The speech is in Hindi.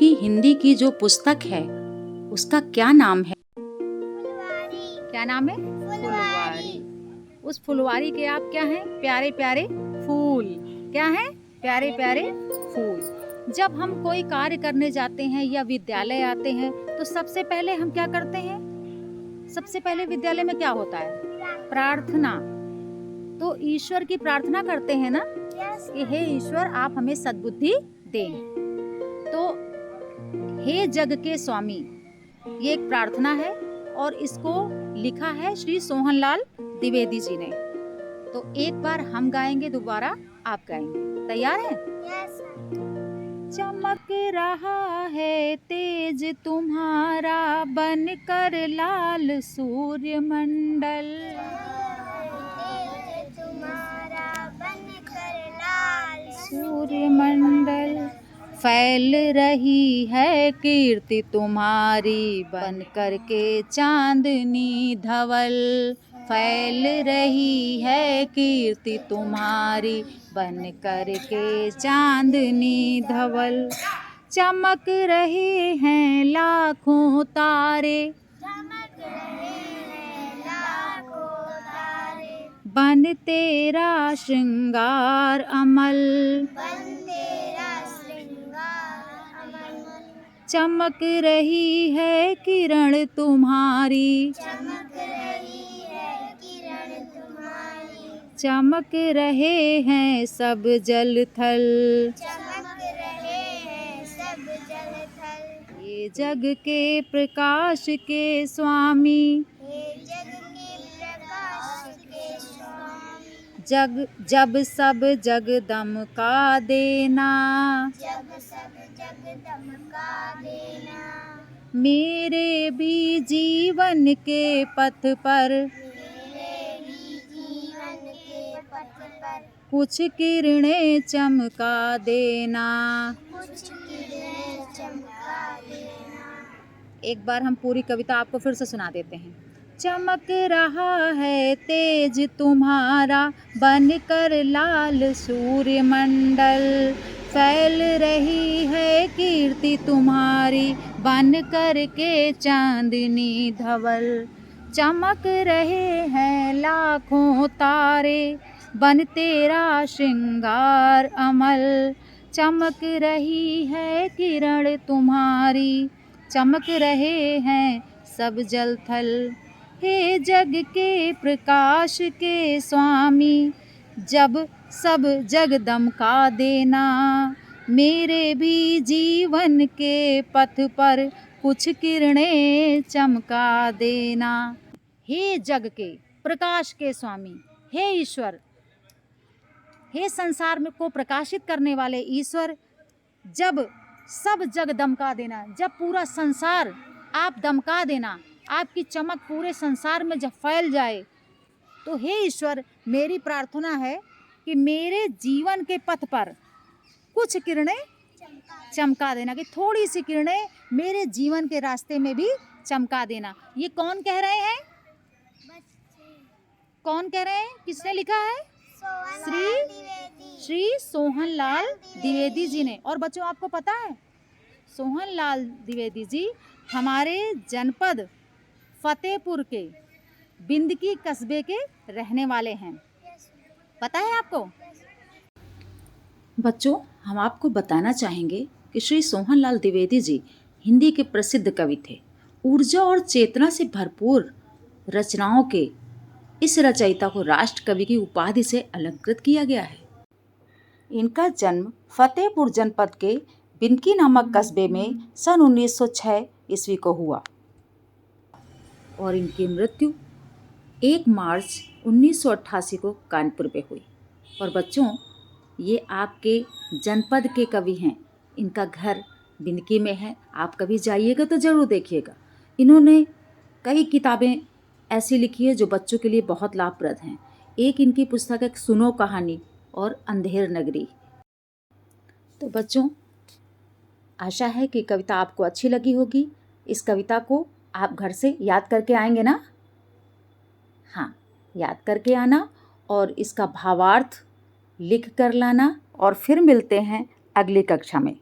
की हिंदी की जो पुस्तक है उसका क्या नाम है? फुलवारी। क्या नाम है? फुलवारी। उस फुलवारी के आप क्या हैं? प्यारे प्यारे फूल। क्या हैं? प्यारे प्यारे फूल। जब हम कोई कार्य करने जाते हैं या विद्यालय आते हैं तो सबसे पहले हम क्या करते हैं? सबसे पहले विद्यालय में क्या होता है? प्रार्थना। तो ईश्वर की प्रार्थना करते हैं ना कि हे ईश्वर आप हमें सद्बुद्धि दें। तो हे जग के स्वामी, ये एक प्रार्थना है और इसको लिखा है श्री सोहनलाल द्विवेदी जी ने। तो एक बार हम गाएंगे, दोबारा आप गाएंगे। तैयार हैं? चमक रहा है तेज तुम्हारा बनकर लाल सूर्यमंडल, सूर्यमंडल फैल रही है कीर्ति तुम्हारी बन कर के चांदनी धवल, फैल रही है कीर्ति तुम्हारी बन कर के चांदनी धवल। चमक रहे हैं लाखों तारे, बन तेरा श्रृंगार अमल, चमक रही है किरण तुम्हारी, चमक रहे हैं सब जल थल, ये जग के प्रकाश के स्वामी, जग जब सब जग दमका देना, मेरे भी जीवन के पथ पर कुछ किरणें चमका देना। एक बार हम पूरी कविता आपको फिर से सुना देते हैं। चमक रहा है तेज तुम्हारा बनकर लाल सूर्यमंडल, फैल रही है कीर्ति तुम्हारी बन कर के चांदनी धवल, चमक रहे हैं लाखों तारे बन तेरा श्रृंगार अमल, चमक रही है किरण तुम्हारी, चमक रहे हैं सब जल थल, हे जग के प्रकाश के स्वामी, जब सब जग दमका देना, मेरे भी जीवन के पथ पर कुछ किरणें चमका देना। हे जग के प्रकाश के स्वामी, हे ईश्वर, हे संसार में को प्रकाशित करने वाले ईश्वर, जब सब जग दमका देना, जब पूरा संसार आप दमका देना, आपकी चमक पूरे संसार में जब फैल जाए, तो हे ईश्वर मेरी प्रार्थना है कि मेरे जीवन के पथ पर कुछ किरणें चमका देना, कि थोड़ी सी किरणें मेरे जीवन के रास्ते में भी चमका देना। ये कौन कह रहे हैं? कौन कह रहे हैं? किसने लिखा है? श्री सोहनलाल द्विवेदी जी ने। और बच्चों आपको पता है सोहनलाल द्विवेदी जी हमारे जनपद फतेहपुर के बिंदकी कस्बे के रहने वाले हैं। पता है आपको? बच्चों हम आपको बताना चाहेंगे कि श्री सोहनलाल द्विवेदी जी हिंदी के प्रसिद्ध कवि थे। ऊर्जा और चेतना से भरपूर रचनाओं के इस रचयिता को राष्ट्र कवि की उपाधि से अलंकृत किया गया है। इनका जन्म फतेहपुर जनपद के बिंदकी नामक कस्बे में सन 1906 ईस्वी को हुआ और इनकी मृत्यु 1 मार्च 1988 को कानपुर में हुई। और बच्चों ये आपके जनपद के कवि हैं, इनका घर बिंदकी में है, आप कभी जाइएगा तो ज़रूर देखिएगा। इन्होंने कई किताबें ऐसी लिखी है जो बच्चों के लिए बहुत लाभप्रद हैं। एक इनकी पुस्तक है सुनो कहानी और अंधेर नगरी। तो बच्चों आशा है कि कविता आपको अच्छी लगी होगी। इस कविता को आप घर से याद करके आएंगे ना? हाँ, याद करके आना और इसका भावार्थ लिख कर लाना। और फिर मिलते हैं अगली कक्षा में।